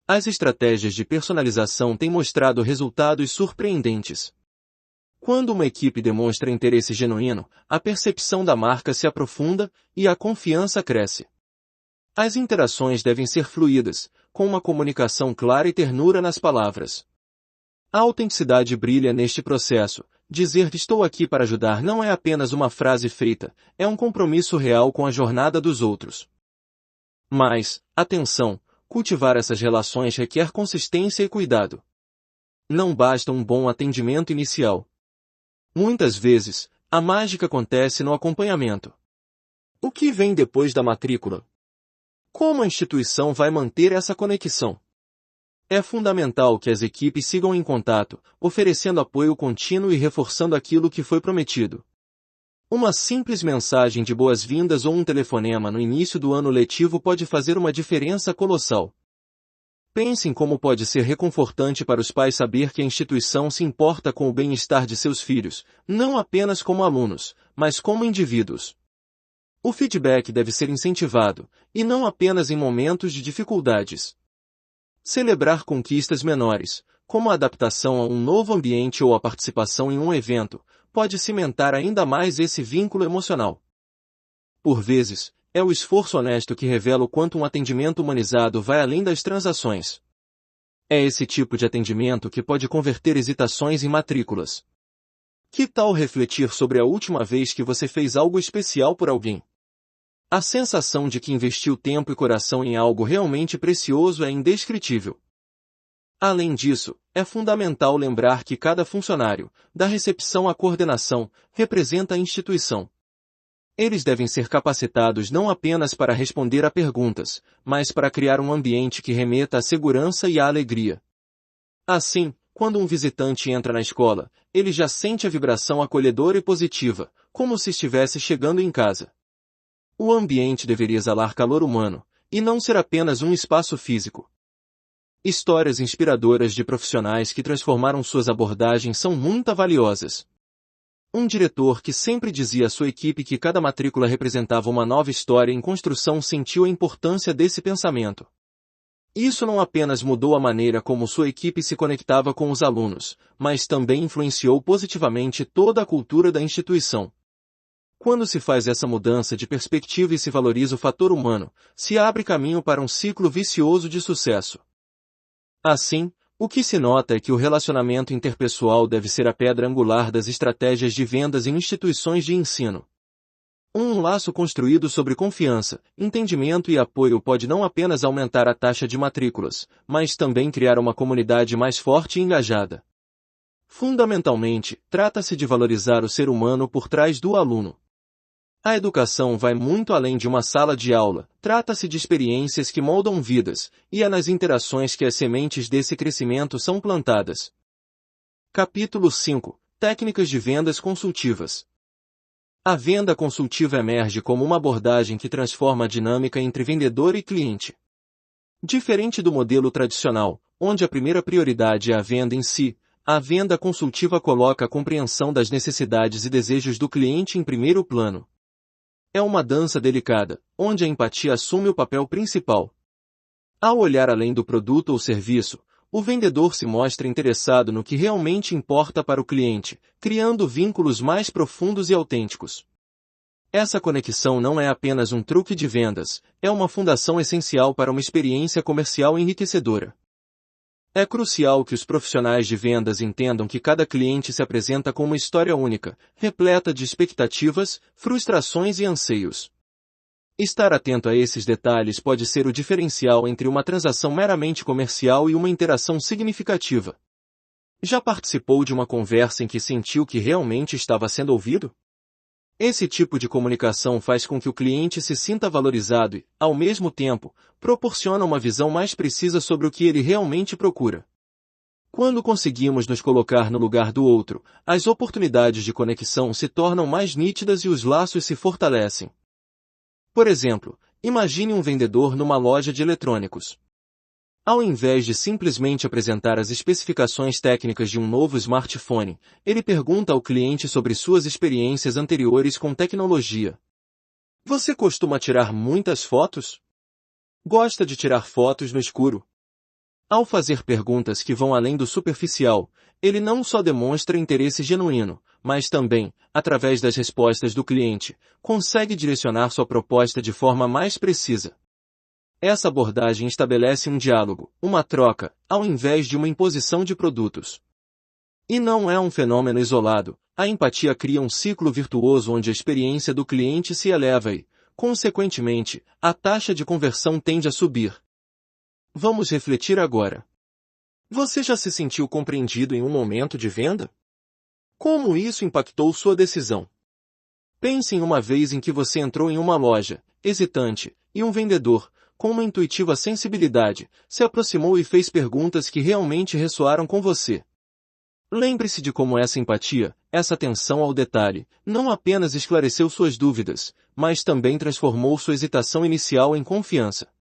As estratégias de personalização têm mostrado resultados surpreendentes. Quando uma equipe demonstra interesse genuíno, a percepção da marca se aprofunda e a confiança cresce. As interações devem ser fluídas, com uma comunicação clara e ternura nas palavras. A autenticidade brilha neste processo. Dizer que estou aqui para ajudar não é apenas uma frase feita, é um compromisso real com a jornada dos outros. Mas, atenção, cultivar essas relações requer consistência e cuidado. Não basta um bom atendimento inicial. Muitas vezes, a mágica acontece no acompanhamento. O que vem depois da matrícula? Como a instituição vai manter essa conexão? É fundamental que as equipes sigam em contato, oferecendo apoio contínuo e reforçando aquilo que foi prometido. Uma simples mensagem de boas-vindas ou um telefonema no início do ano letivo pode fazer uma diferença colossal. Pense em como pode ser reconfortante para os pais saber que a instituição se importa com o bem-estar de seus filhos, não apenas como alunos, mas como indivíduos. O feedback deve ser incentivado, e não apenas em momentos de dificuldades. Celebrar conquistas menores, como a adaptação a um novo ambiente ou a participação em um evento, pode cimentar ainda mais esse vínculo emocional. Por vezes, é o esforço honesto que revela o quanto um atendimento humanizado vai além das transações. É esse tipo de atendimento que pode converter hesitações em matrículas. Que tal refletir sobre a última vez que você fez algo especial por alguém? A sensação de que investiu tempo e coração em algo realmente precioso é indescritível. Além disso, é fundamental lembrar que cada funcionário, da recepção à coordenação, representa a instituição. Eles devem ser capacitados não apenas para responder a perguntas, mas para criar um ambiente que remeta à segurança e à alegria. Assim, quando um visitante entra na escola, ele já sente a vibração acolhedora e positiva, como se estivesse chegando em casa. O ambiente deveria exalar calor humano, e não ser apenas um espaço físico. Histórias inspiradoras de profissionais que transformaram suas abordagens são muito valiosas. Um diretor que sempre dizia à sua equipe que cada matrícula representava uma nova história em construção sentiu a importância desse pensamento. Isso não apenas mudou a maneira como sua equipe se conectava com os alunos, mas também influenciou positivamente toda a cultura da instituição. Quando se faz essa mudança de perspectiva e se valoriza o fator humano, se abre caminho para um ciclo vicioso de sucesso. Assim, o que se nota é que o relacionamento interpessoal deve ser a pedra angular das estratégias de vendas em instituições de ensino. Um laço construído sobre confiança, entendimento e apoio pode não apenas aumentar a taxa de matrículas, mas também criar uma comunidade mais forte e engajada. Fundamentalmente, trata-se de valorizar o ser humano por trás do aluno. A educação vai muito além de uma sala de aula, trata-se de experiências que moldam vidas, e é nas interações que as sementes desse crescimento são plantadas. Capítulo 5. Técnicas de vendas consultivas. A venda consultiva emerge como uma abordagem que transforma a dinâmica entre vendedor e cliente. Diferente do modelo tradicional, onde a primeira prioridade é a venda em si, a venda consultiva coloca a compreensão das necessidades e desejos do cliente em primeiro plano. É uma dança delicada, onde a empatia assume o papel principal. Ao olhar além do produto ou serviço, o vendedor se mostra interessado no que realmente importa para o cliente, criando vínculos mais profundos e autênticos. Essa conexão não é apenas um truque de vendas, é uma fundação essencial para uma experiência comercial enriquecedora. É crucial que os profissionais de vendas entendam que cada cliente se apresenta com uma história única, repleta de expectativas, frustrações e anseios. Estar atento a esses detalhes pode ser o diferencial entre uma transação meramente comercial e uma interação significativa. Já participou de uma conversa em que sentiu que realmente estava sendo ouvido? Esse tipo de comunicação faz com que o cliente se sinta valorizado e, ao mesmo tempo, proporciona uma visão mais precisa sobre o que ele realmente procura. Quando conseguimos nos colocar no lugar do outro, as oportunidades de conexão se tornam mais nítidas e os laços se fortalecem. Por exemplo, imagine um vendedor numa loja de eletrônicos. Ao invés de simplesmente apresentar as especificações técnicas de um novo smartphone, ele pergunta ao cliente sobre suas experiências anteriores com tecnologia. Você costuma tirar muitas fotos? Gosta de tirar fotos no escuro? Ao fazer perguntas que vão além do superficial, ele não só demonstra interesse genuíno, mas também, através das respostas do cliente, consegue direcionar sua proposta de forma mais precisa. Essa abordagem estabelece um diálogo, uma troca, ao invés de uma imposição de produtos. E não é um fenômeno isolado, a empatia cria um ciclo virtuoso onde a experiência do cliente se eleva e, consequentemente, a taxa de conversão tende a subir. Vamos refletir agora. Você já se sentiu compreendido em um momento de venda? Como isso impactou sua decisão? Pense em uma vez em que você entrou em uma loja, hesitante, e um vendedor, com uma intuitiva sensibilidade, se aproximou e fez perguntas que realmente ressoaram com você. Lembre-se de como essa empatia, essa atenção ao detalhe, não apenas esclareceu suas dúvidas, mas também transformou sua hesitação inicial em confiança.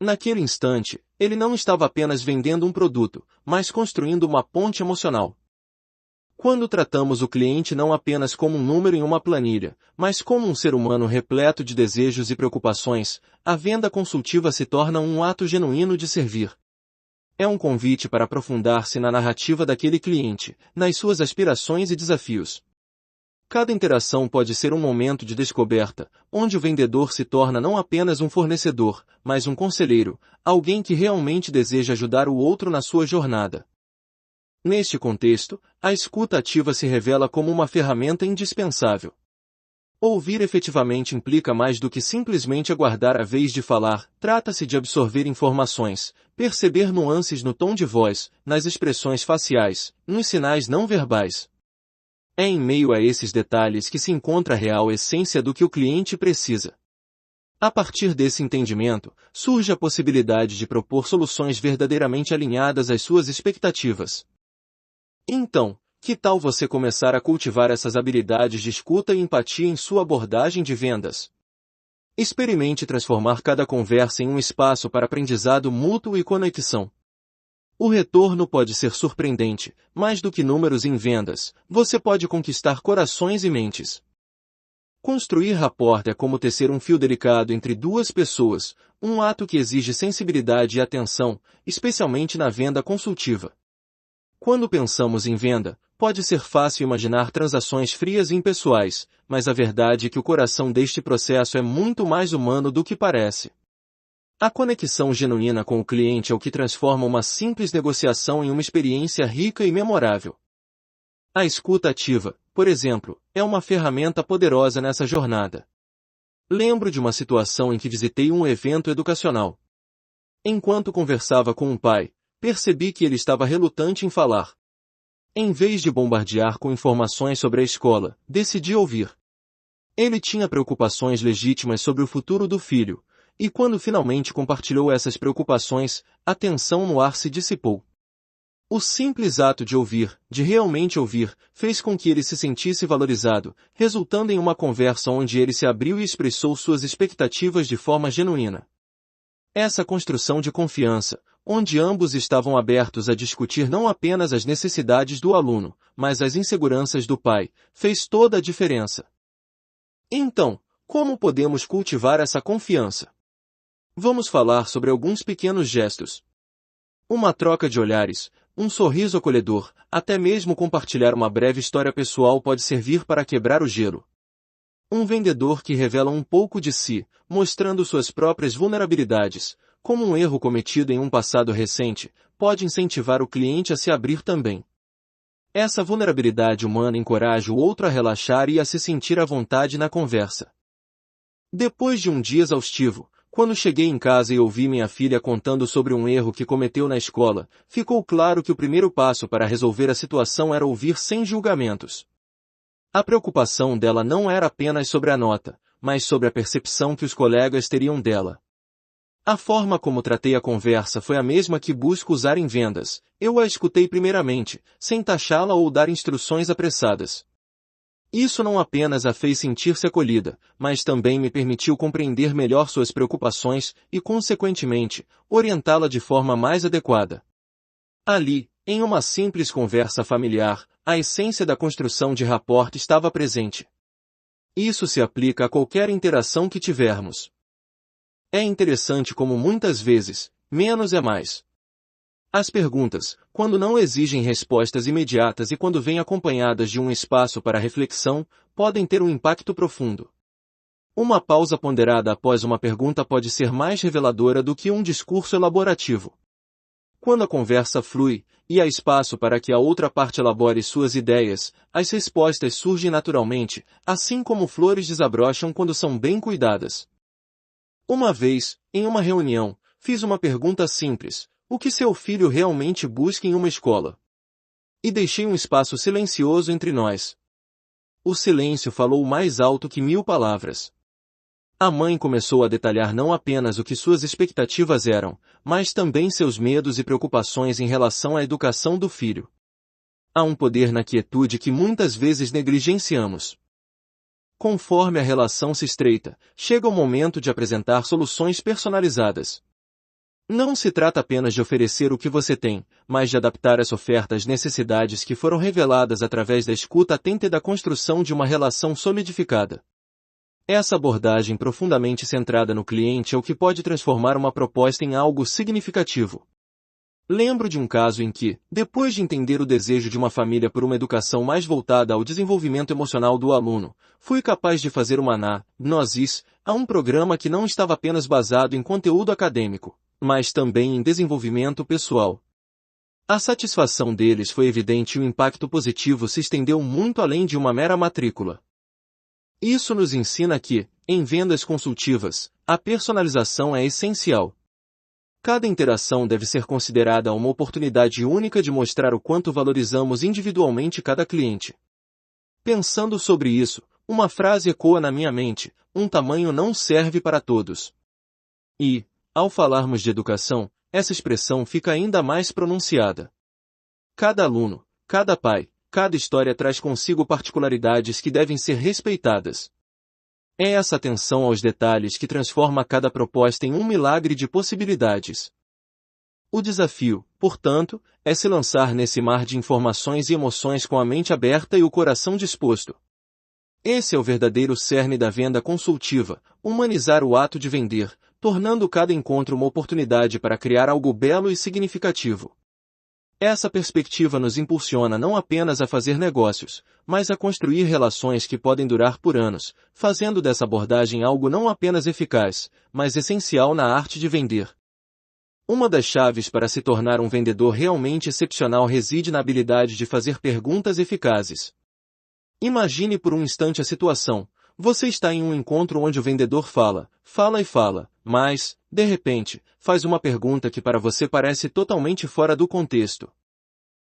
Naquele instante, ele não estava apenas vendendo um produto, mas construindo uma ponte emocional. Quando tratamos o cliente não apenas como um número em uma planilha, mas como um ser humano repleto de desejos e preocupações, a venda consultiva se torna um ato genuíno de servir. É um convite para aprofundar-se na narrativa daquele cliente, nas suas aspirações e desafios. Cada interação pode ser um momento de descoberta, onde o vendedor se torna não apenas um fornecedor, mas um conselheiro, alguém que realmente deseja ajudar o outro na sua jornada. Neste contexto, a escuta ativa se revela como uma ferramenta indispensável. Ouvir efetivamente implica mais do que simplesmente aguardar a vez de falar, trata-se de absorver informações, perceber nuances no tom de voz, nas expressões faciais, nos sinais não verbais. É em meio a esses detalhes que se encontra a real essência do que o cliente precisa. A partir desse entendimento, surge a possibilidade de propor soluções verdadeiramente alinhadas às suas expectativas. Então, que tal você começar a cultivar essas habilidades de escuta e empatia em sua abordagem de vendas? Experimente transformar cada conversa em um espaço para aprendizado mútuo e conexão. O retorno pode ser surpreendente, mais do que números em vendas, você pode conquistar corações e mentes. Construir rapport é como tecer um fio delicado entre duas pessoas, um ato que exige sensibilidade e atenção, especialmente na venda consultiva. Quando pensamos em venda, pode ser fácil imaginar transações frias e impessoais, mas a verdade é que o coração deste processo é muito mais humano do que parece. A conexão genuína com o cliente é o que transforma uma simples negociação em uma experiência rica e memorável. A escuta ativa, por exemplo, é uma ferramenta poderosa nessa jornada. Lembro de uma situação em que visitei um evento educacional. Enquanto conversava com um pai, percebi que ele estava relutante em falar. Em vez de bombardear com informações sobre a escola, decidi ouvir. Ele tinha preocupações legítimas sobre o futuro do filho, e quando finalmente compartilhou essas preocupações, a tensão no ar se dissipou. O simples ato de ouvir, de realmente ouvir, fez com que ele se sentisse valorizado, resultando em uma conversa onde ele se abriu e expressou suas expectativas de forma genuína. Essa construção de confiança, onde ambos estavam abertos a discutir não apenas as necessidades do aluno, mas as inseguranças do pai, fez toda a diferença. Então, como podemos cultivar essa confiança? Vamos falar sobre alguns pequenos gestos. Uma troca de olhares, um sorriso acolhedor, até mesmo compartilhar uma breve história pessoal pode servir para quebrar o gelo. Um vendedor que revela um pouco de si, mostrando suas próprias vulnerabilidades, como um erro cometido em um passado recente, pode incentivar o cliente a se abrir também. Essa vulnerabilidade humana encoraja o outro a relaxar e a se sentir à vontade na conversa. Depois de um dia exaustivo, quando cheguei em casa e ouvi minha filha contando sobre um erro que cometeu na escola, ficou claro que o primeiro passo para resolver a situação era ouvir sem julgamentos. A preocupação dela não era apenas sobre a nota, mas sobre a percepção que os colegas teriam dela. A forma como tratei a conversa foi a mesma que busco usar em vendas. Eu a escutei primeiramente, sem taxá-la ou dar instruções apressadas. Isso não apenas a fez sentir-se acolhida, mas também me permitiu compreender melhor suas preocupações e, consequentemente, orientá-la de forma mais adequada. Ali, em uma simples conversa familiar, a essência da construção de rapport estava presente. Isso se aplica a qualquer interação que tivermos. É interessante como muitas vezes, menos é mais. As perguntas, quando não exigem respostas imediatas e quando vêm acompanhadas de um espaço para reflexão, podem ter um impacto profundo. Uma pausa ponderada após uma pergunta pode ser mais reveladora do que um discurso elaborativo. Quando a conversa flui, e há espaço para que a outra parte elabore suas ideias, as respostas surgem naturalmente, assim como flores desabrocham quando são bem cuidadas. Uma vez, em uma reunião, fiz uma pergunta simples: o que seu filho realmente busca em uma escola? E deixei um espaço silencioso entre nós. O silêncio falou mais alto que 1000 palavras. A mãe começou a detalhar não apenas o que suas expectativas eram, mas também seus medos e preocupações em relação à educação do filho. Há um poder na quietude que muitas vezes negligenciamos. Conforme a relação se estreita, chega o momento de apresentar soluções personalizadas. Não se trata apenas de oferecer o que você tem, mas de adaptar essa oferta às necessidades que foram reveladas através da escuta atenta e da construção de uma relação solidificada. Essa abordagem profundamente centrada no cliente é o que pode transformar uma proposta em algo significativo. Lembro de um caso em que, depois de entender o desejo de uma família por uma educação mais voltada ao desenvolvimento emocional do aluno, fui capaz de fazer uma análise a um programa que não estava apenas basado em conteúdo acadêmico, mas também em desenvolvimento pessoal. A satisfação deles foi evidente e o impacto positivo se estendeu muito além de uma mera matrícula. Isso nos ensina que, em vendas consultivas, a personalização é essencial. Cada interação deve ser considerada uma oportunidade única de mostrar o quanto valorizamos individualmente cada cliente. Pensando sobre isso, uma frase ecoa na minha mente: um tamanho não serve para todos. E, ao falarmos de educação, essa expressão fica ainda mais pronunciada. Cada aluno, cada pai, cada história traz consigo particularidades que devem ser respeitadas. É essa atenção aos detalhes que transforma cada proposta em um milagre de possibilidades. O desafio, portanto, é se lançar nesse mar de informações e emoções com a mente aberta e o coração disposto. Esse é o verdadeiro cerne da venda consultiva: humanizar o ato de vender, tornando cada encontro uma oportunidade para criar algo belo e significativo. Essa perspectiva nos impulsiona não apenas a fazer negócios, mas a construir relações que podem durar por anos, fazendo dessa abordagem algo não apenas eficaz, mas essencial na arte de vender. Uma das chaves para se tornar um vendedor realmente excepcional reside na habilidade de fazer perguntas eficazes. Imagine por um instante a situação: você está em um encontro onde o vendedor fala e fala, mas, de repente, faz uma pergunta que para você parece totalmente fora do contexto.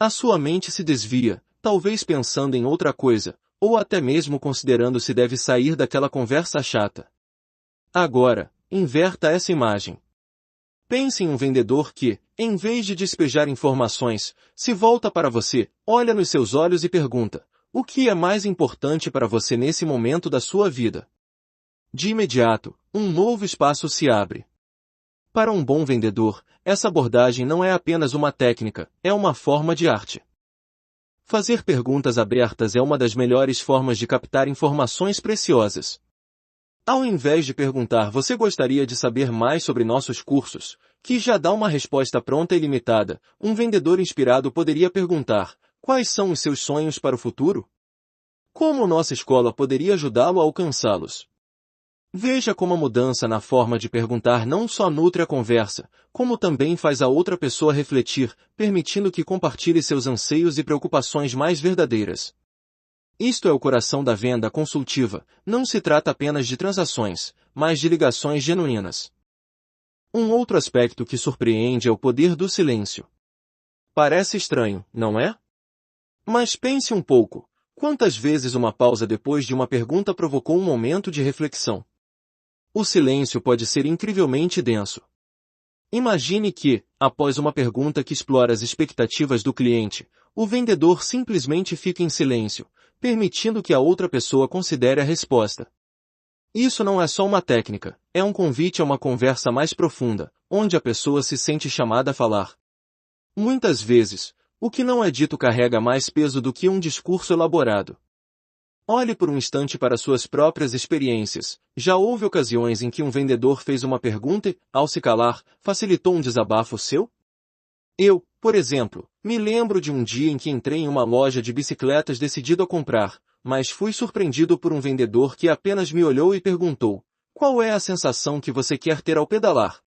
A sua mente se desvia, talvez pensando em outra coisa, ou até mesmo considerando se deve sair daquela conversa chata. Agora, inverta essa imagem. Pense em um vendedor que, em vez de despejar informações, se volta para você, olha nos seus olhos e pergunta: o que é mais importante para você nesse momento da sua vida? De imediato, um novo espaço se abre. Para um bom vendedor, essa abordagem não é apenas uma técnica, é uma forma de arte. Fazer perguntas abertas é uma das melhores formas de captar informações preciosas. Ao invés de perguntar: você gostaria de saber mais sobre nossos cursos, que já dá uma resposta pronta e limitada, um vendedor inspirado poderia perguntar: quais são os seus sonhos para o futuro? Como nossa escola poderia ajudá-lo a alcançá-los? Veja como a mudança na forma de perguntar não só nutre a conversa, como também faz a outra pessoa refletir, permitindo que compartilhe seus anseios e preocupações mais verdadeiras. Isto é o coração da venda consultiva: não se trata apenas de transações, mas de ligações genuínas. Um outro aspecto que surpreende é o poder do silêncio. Parece estranho, não é? Mas pense um pouco: quantas vezes uma pausa depois de uma pergunta provocou um momento de reflexão? O silêncio pode ser incrivelmente denso. Imagine que, após uma pergunta que explora as expectativas do cliente, o vendedor simplesmente fica em silêncio, permitindo que a outra pessoa considere a resposta. Isso não é só uma técnica, é um convite a uma conversa mais profunda, onde a pessoa se sente chamada a falar. Muitas vezes, o que não é dito carrega mais peso do que um discurso elaborado. Olhe por um instante para suas próprias experiências. Já houve ocasiões em que um vendedor fez uma pergunta e, ao se calar, facilitou um desabafo seu? Eu, por exemplo, me lembro de um dia em que entrei em uma loja de bicicletas decidido a comprar, mas fui surpreendido por um vendedor que apenas me olhou e perguntou: "Qual é a sensação que você quer ter ao pedalar?"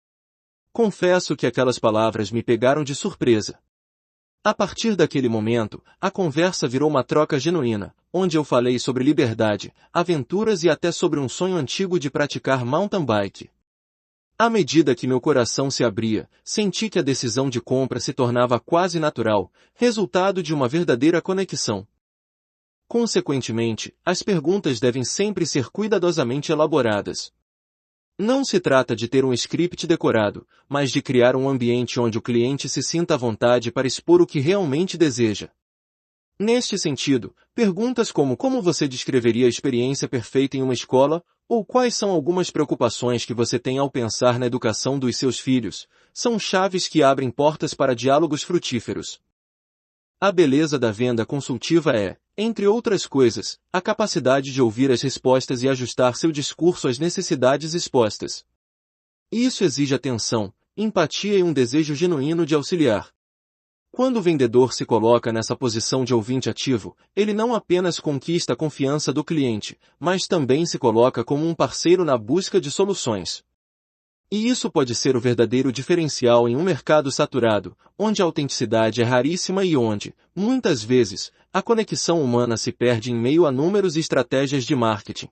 Confesso que aquelas palavras me pegaram de surpresa. A partir daquele momento, a conversa virou uma troca genuína, onde eu falei sobre liberdade, aventuras e até sobre um sonho antigo de praticar mountain bike. À medida que meu coração se abria, senti que a decisão de compra se tornava quase natural, resultado de uma verdadeira conexão. Consequentemente, as perguntas devem sempre ser cuidadosamente elaboradas. Não se trata de ter um script decorado, mas de criar um ambiente onde o cliente se sinta à vontade para expor o que realmente deseja. Neste sentido, perguntas como você descreveria a experiência perfeita em uma escola, ou quais são algumas preocupações que você tem ao pensar na educação dos seus filhos, são chaves que abrem portas para diálogos frutíferos. A beleza da venda consultiva é, entre outras coisas, a capacidade de ouvir as respostas e ajustar seu discurso às necessidades expostas. Isso exige atenção, empatia e um desejo genuíno de auxiliar. Quando o vendedor se coloca nessa posição de ouvinte ativo, ele não apenas conquista a confiança do cliente, mas também se coloca como um parceiro na busca de soluções. E isso pode ser o verdadeiro diferencial em um mercado saturado, onde a autenticidade é raríssima e onde, muitas vezes, a conexão humana se perde em meio a números e estratégias de marketing.